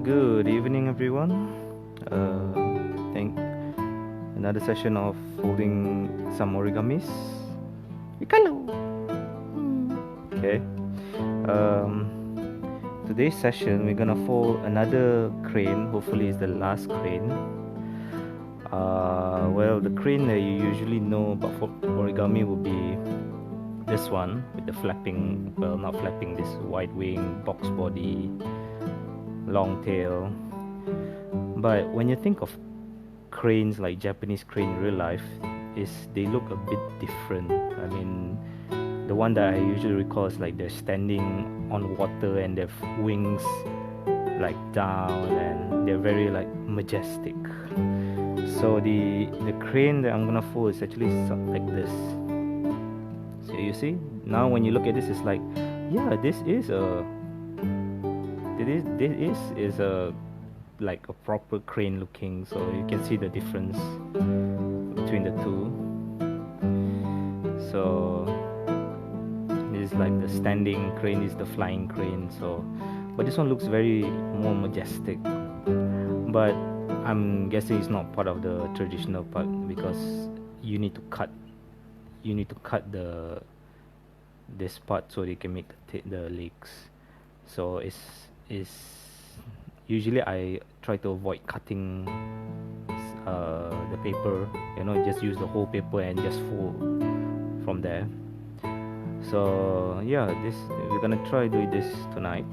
Good evening, everyone. Thank another session of folding some origamis. Hello. Okay. Today's session we're gonna fold another crane. Hopefully, it's the last crane. Well, the crane that you usually know about for origami will be this one with the flapping. Well, not flapping. This wide wing, box body, long tail. But when you think of cranes like Japanese crane in real life, they look a bit different. I mean, the one that I usually recall is like they're standing on water and their wings like down and they're very like majestic. So the crane that I'm gonna fold is actually something like this. So you see, now when you look at this, it's like, yeah, this is a like a proper crane looking. So you can see the difference between the two. So this is like the standing crane, is the flying crane. So, but this one looks very more majestic. But I'm guessing it's not part of the traditional part because you need to cut this part so they can make the legs. So it's usually I try to avoid cutting the paper, just use the whole paper and just fold from there. So yeah, we're gonna try doing this tonight,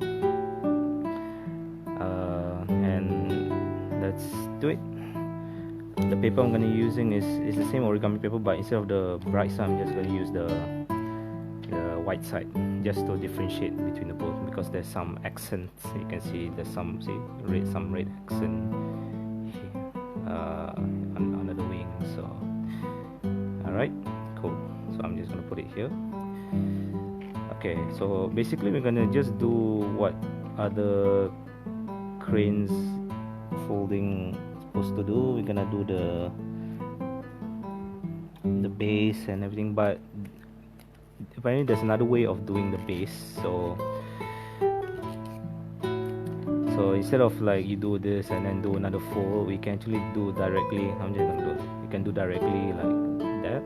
and let's do it. The paper I'm gonna be using is the same origami paper, but instead of the bright side, I'm just gonna use the white side, just to differentiate between the both, because there's some accents. You can see there's some red accent here, under the wing. So alright, cool. So I'm just gonna put it here. Okay, so basically we're gonna just do what other cranes folding supposed to do. We're gonna do the base and everything, but apparently there's another way of doing the base. So instead of like you do this and then do another fold, we can actually do directly. I'm just gonna do it. You can do directly like that.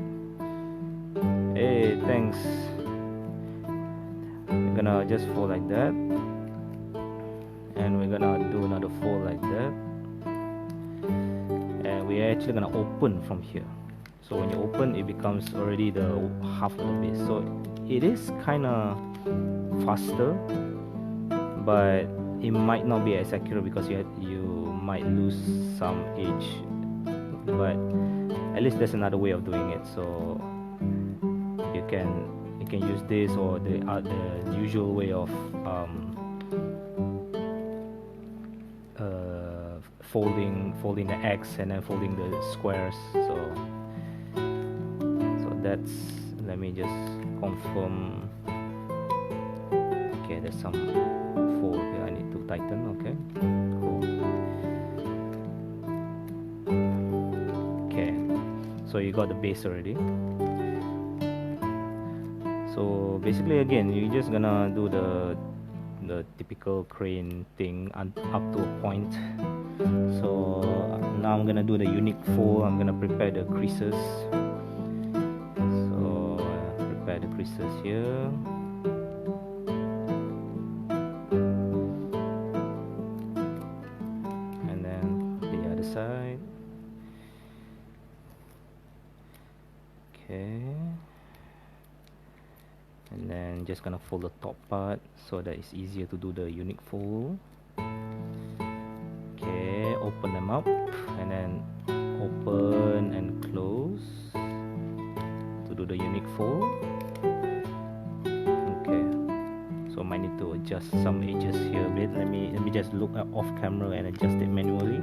Hey, thanks. We're gonna just fold like that, and we're gonna do another fold like that, and we're actually gonna open from here. So when you open, it becomes already the half of the base. So it is kind of faster, but it might not be as accurate because you might lose some edge. But at least there's another way of doing it. So you can use this or the usual way of folding the X and then folding the squares. So that's, let me just confirm. Okay, there's some fold here I need to tighten. Okay, cool. Okay, so you got the base already. So basically, again, you're just gonna do the typical crane thing up to a point. So now I'm gonna do the unique fold. I'm gonna prepare the creases. Prepare the creases here. And then the other side. Okay. And then just gonna fold the top part so that it's easier to do the unique fold. Okay, open them up and then open and close to do the unique fold. Okay, so might need to adjust some edges here a bit. Let me just look off camera and adjust it manually.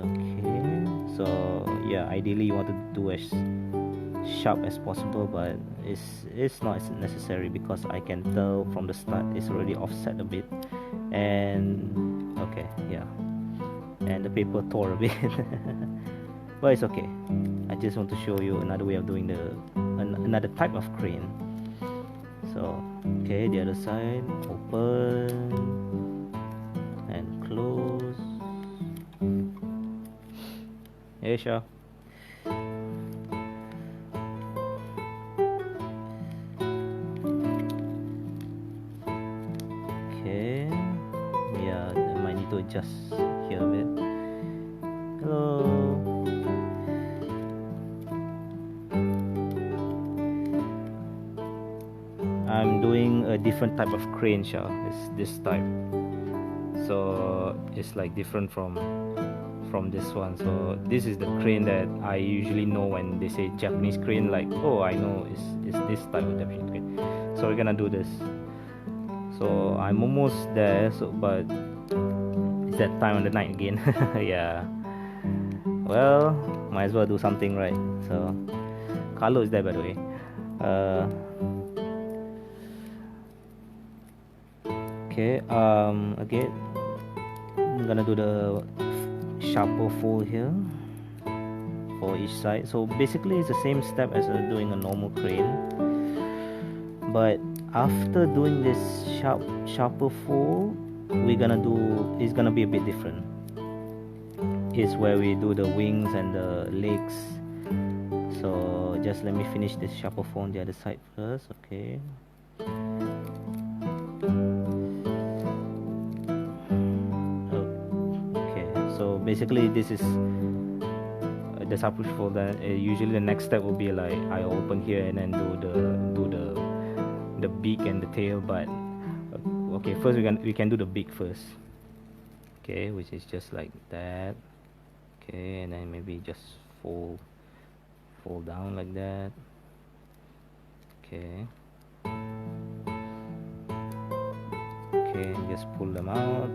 Okay, so yeah, ideally you want to do as sharp as possible, but it's not necessary because I can tell from the start it's already offset a bit. And okay, yeah, and the paper tore a bit. But it's okay. I just want to show you another way of doing another type of crane. So okay, the other side, open, Hey, Sha. Okay. Yeah, I might need to adjust here a bit. Hello. I'm doing a different type of crane, Sha. It's this type. So it's like different from this one. So this is the crane that I usually know when they say Japanese crane, like, oh, I know it's this type of Japanese crane. So we're gonna do this. So I'm almost there, so but it's that time of the night again. Yeah, well, might as well do something, right? So Carlo is there, by the way. Okay, again, I'm gonna do the sharper fold here for each side. So basically it's the same step as doing a normal crane, but after doing this sharper fold, it's gonna be a bit different. It's where we do the wings and the legs. So just let me finish this sharper fold on the other side first. Okay. So basically this is the sharper fold. Usually the next step will be like I open here and then do the beak and the tail, but okay, first we can do the beak first. Okay, which is just like that. Okay, and then maybe just fold down like that. Okay. Okay, just pull them out.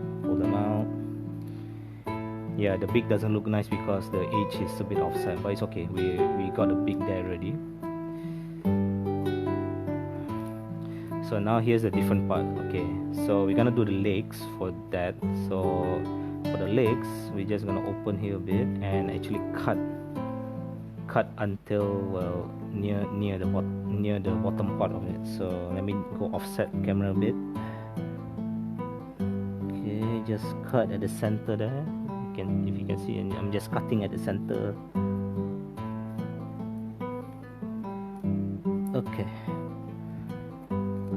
Yeah, the beak doesn't look nice because the edge is a bit offset, but it's okay. We got the beak there already. So now here's the different part. Okay, so we're gonna do the legs for that. So for the legs, we're just gonna open here a bit and actually cut until, well, near the bottom part of it. So let me go offset camera a bit. Okay, just cut at the center there. If you can see, and I'm just cutting at the center. Okay.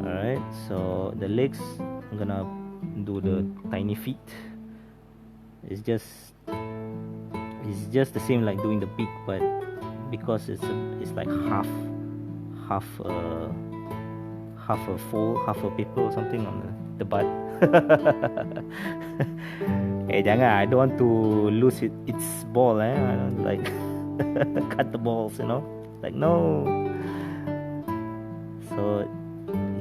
Alright, so the legs, I'm gonna do the tiny feet. It's just the same like doing the beak, but because it's like half a fold, half a paper or something on the butt. Jangan, I don't want to lose its ball, I don't like cut the balls, like, no. So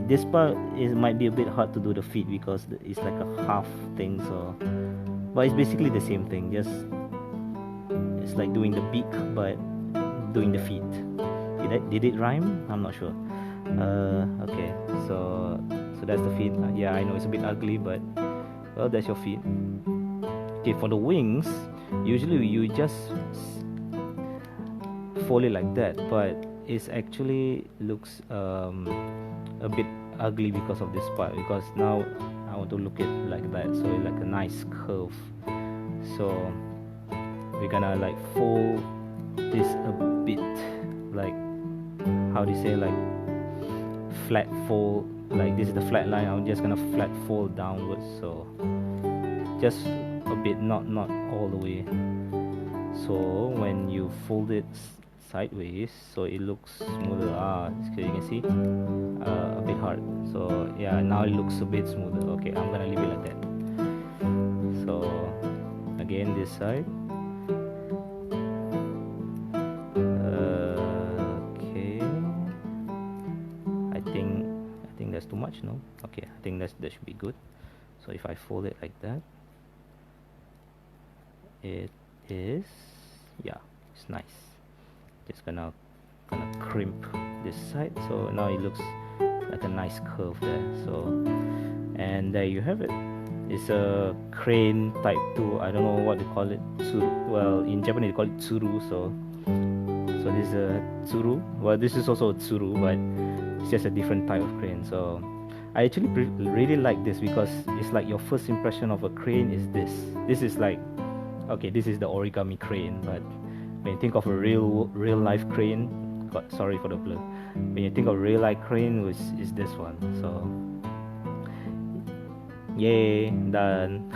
this part might be a bit hard to do the feet because it's like a half thing, so, but it's basically the same thing, just it's like doing the beak but doing the feet. Did it rhyme? I'm not sure. Okay, so that's the feet. Yeah, I know it's a bit ugly, but well, that's your feet. Okay, for the wings, usually you just fold it like that, but it actually looks a bit ugly because of this part, because now I want to look it like that, so it's like a nice curve. So we're gonna like fold this a bit, like, how do you say, like flat fold, like this is the flat line. I'm just gonna flat fold downwards, so just a bit, not all the way. So when you fold it sideways, so it looks smoother. You can see a bit hard. So yeah, now it looks a bit smoother. Okay, I'm gonna leave it like that. So again, this side. Okay, I think that's too much. No, okay, I think that should be good. So if I fold it like that, it is, yeah, it's nice. Just gonna crimp this side, so now it looks like a nice curve there. So, and there you have it. It's a crane type 2. I don't know what they call it. Well, in Japanese they call it tsuru. So this is a tsuru. Well, this is also a tsuru, but it's just a different type of crane. So I actually really like this because it's like your first impression of a crane is this. This is like, okay, this is the origami crane, but when you think of a real life crane, God, sorry for the blur. When you think of real life crane, is this one. So yay, done.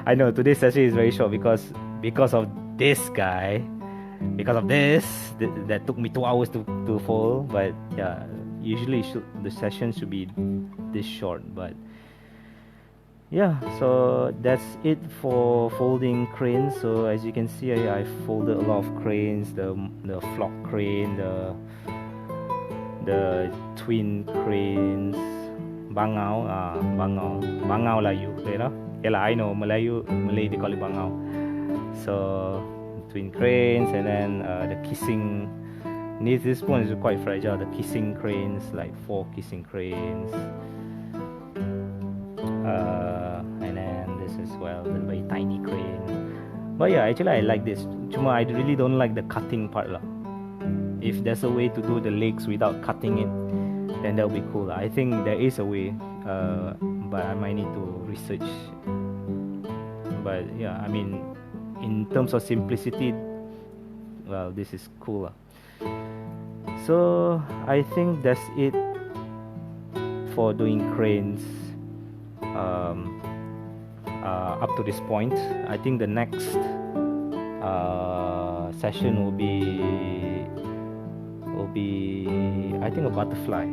I know today's session is very short because of this guy, because of this that took me 2 hours to fold. But yeah, usually the session should be this short. But yeah, so that's it for folding cranes. So as you can see, I folded a lot of cranes, the flock crane, the twin cranes, bangau lah you know. Yeah lah, I know Malay they call it bangau. So twin cranes, and then the kissing. This one is quite fragile. The kissing cranes, like 4 kissing cranes. And then this as well, the very tiny crane. But yeah, actually I like this. Cuma I really don't like the cutting part lah. If there's a way to do the legs without cutting it, then that would be cool. I think there is a way, but I might need to research. But yeah, I mean, in terms of simplicity, well, this is cool. So I think that's it for doing cranes. Up to this point, I think the next session will be I think a butterfly,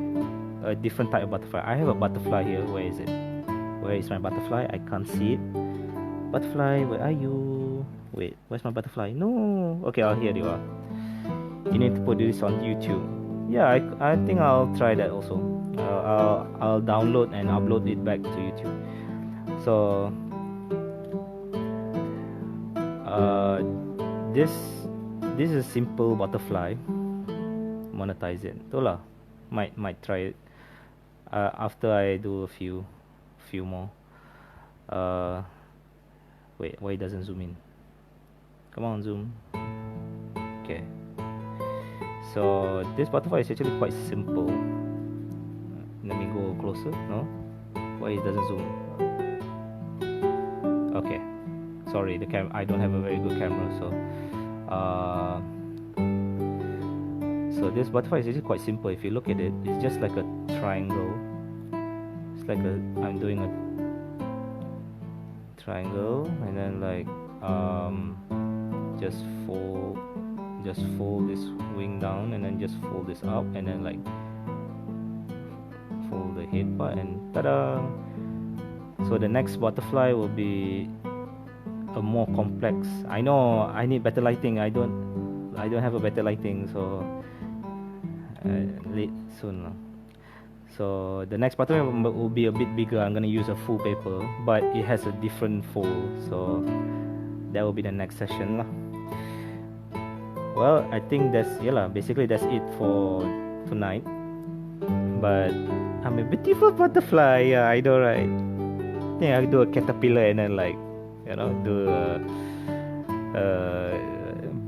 a different type of butterfly. I have a butterfly here. Where is it? Where is my butterfly? I can't see it. Butterfly, where are you? Wait, where's my butterfly? No. Okay, here you are. You need to put this on YouTube. Yeah, I think I'll try that also. I'll download and upload it back to YouTube. So this is a simple butterfly. Monetize it. Tola, might try it after I do a few more. Wait, why it doesn't zoom in? Come on, zoom. Okay. So this butterfly is actually quite simple. Let me go closer. No? Why it doesn't zoom? Okay. Sorry, I don't have a very good camera, so this butterfly is actually quite simple. If you look at it, it's just like a triangle. It's like I'm doing a triangle, and then like just fold this wing down, and then just fold this up, and then like fold the head part, and ta-da! So the next butterfly will be a more complex. I know I need better lighting. I don't have a better lighting, so late soon. So the next butterfly will be a bit bigger. I'm gonna use a full paper, but it has a different fold, so that will be the next session lah. Well, I think basically that's it for tonight. But I'm a beautiful butterfly. Yeah, I know, right? I think I'll do a caterpillar and then like, do a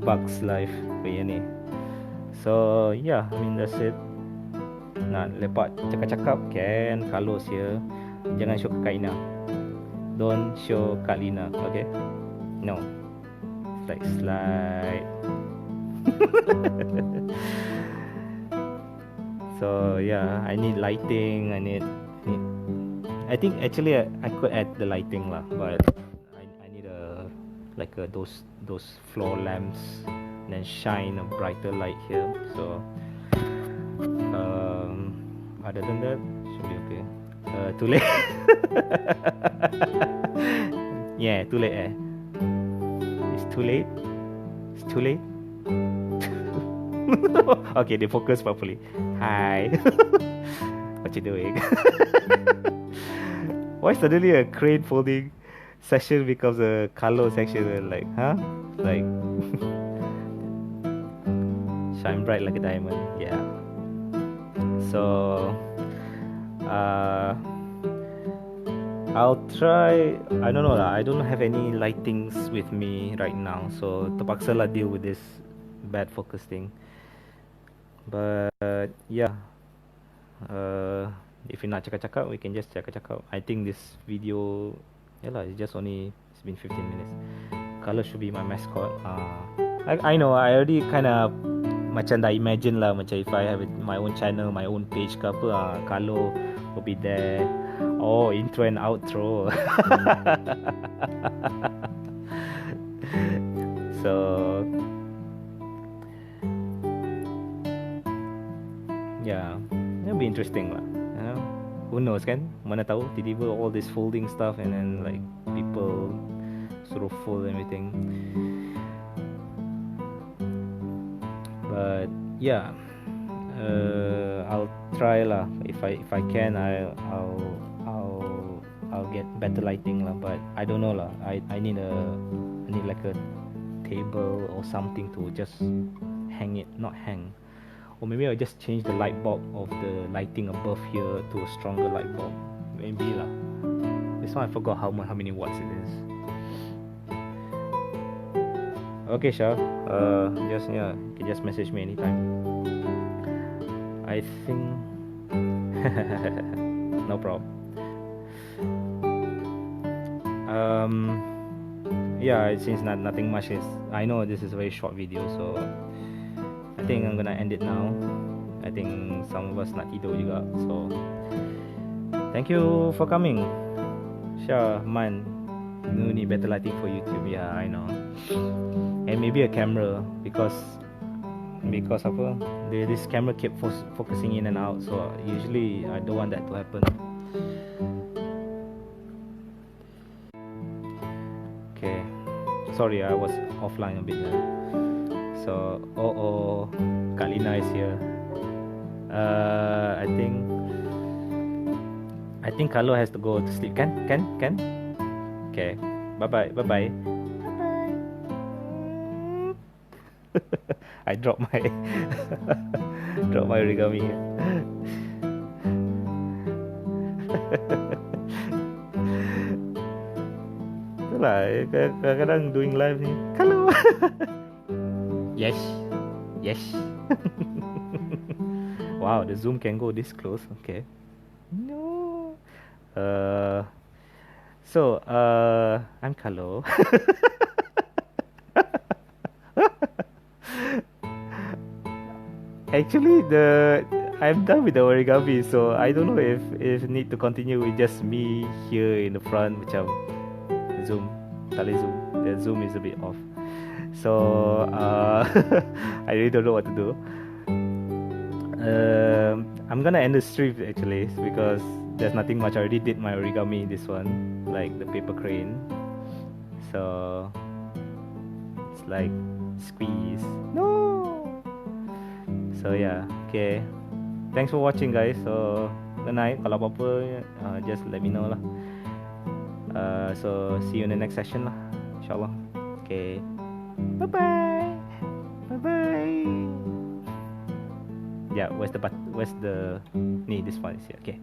bug's life begini. So yeah, I mean that's it. Nak lepak cakap-cakap kan, kalau sia jangan show Kak Ina. Don't show Kak Lina, okay? No. Slide. So yeah, I need lighting. I think actually I could add the lighting lah, but I need those floor lamps, and then shine a brighter light here. So other than that, should be okay. Too late. Yeah, too late. It's too late. It's too late. Okay, they focus properly. Hi. What you doing? Why suddenly a crane folding session becomes a color section? Like, huh? Like, shine bright like a diamond. Yeah. So, I'll try. I don't know lah. I don't have any lightings with me right now, so terpaksa lah deal with this bad focus thing. But yeah, if you nak cakap-cakap, we can just cakap-cakap. I think this video, it's been 15 minutes. Color should be my mascot. I know, I already kind of macam dah imagine lah, macam if I have my own channel, my own page ke apa, Carlo will be there. Oh, intro and outro. So yeah, it'll be interesting lah. Who knows kan? Mana tahu tiba-tiba all this folding stuff and then like people sort of fold everything. But yeah, I'll try lah. If I can, I'll get better lighting lah. But I don't know lah. I need like a table or something to just hang it, not hang. Or maybe I'll just change the light bulb of the lighting above here to a stronger light bulb. Maybe lah. This one I forgot how many watts it is. Okay, Shah. You can just message me anytime. I think no problem. Yeah, it seems nothing much is. I know this is a very short video, so I think I'm gonna end it now. I think some of us nak tidur juga. So thank you for coming. Sure, man. No need better lighting for YouTube. Yeah, I know. And maybe a camera because apa? This camera kept focusing in and out. So usually I don't want that to happen. Okay. Sorry, I was offline a bit. So, Kak Lina is here. I think Carlo has to go to sleep. Can? Okay. Bye. I dropped my origami. Itulah kadang-kadang doing live ni. Carlo. Yes. Wow, the zoom can go this close. Okay. No. So, I'm Carlo. Actually, I'm done with the origami, so I don't know if need to continue with just me here in the front, macam zoom. Tali zoom. The zoom is a bit off. So I really don't know what to do. I'm gonna end the stream actually because there's nothing much. I already did my origami, this one, like the paper crane. So it's like squeeze. No. So yeah, okay. Thanks for watching, guys. So good night. Kalau apa-apa, just let me know lah. So see you in the next session lah, inshallah. Okay. Bye. Yeah, where's the this one is here. Okay.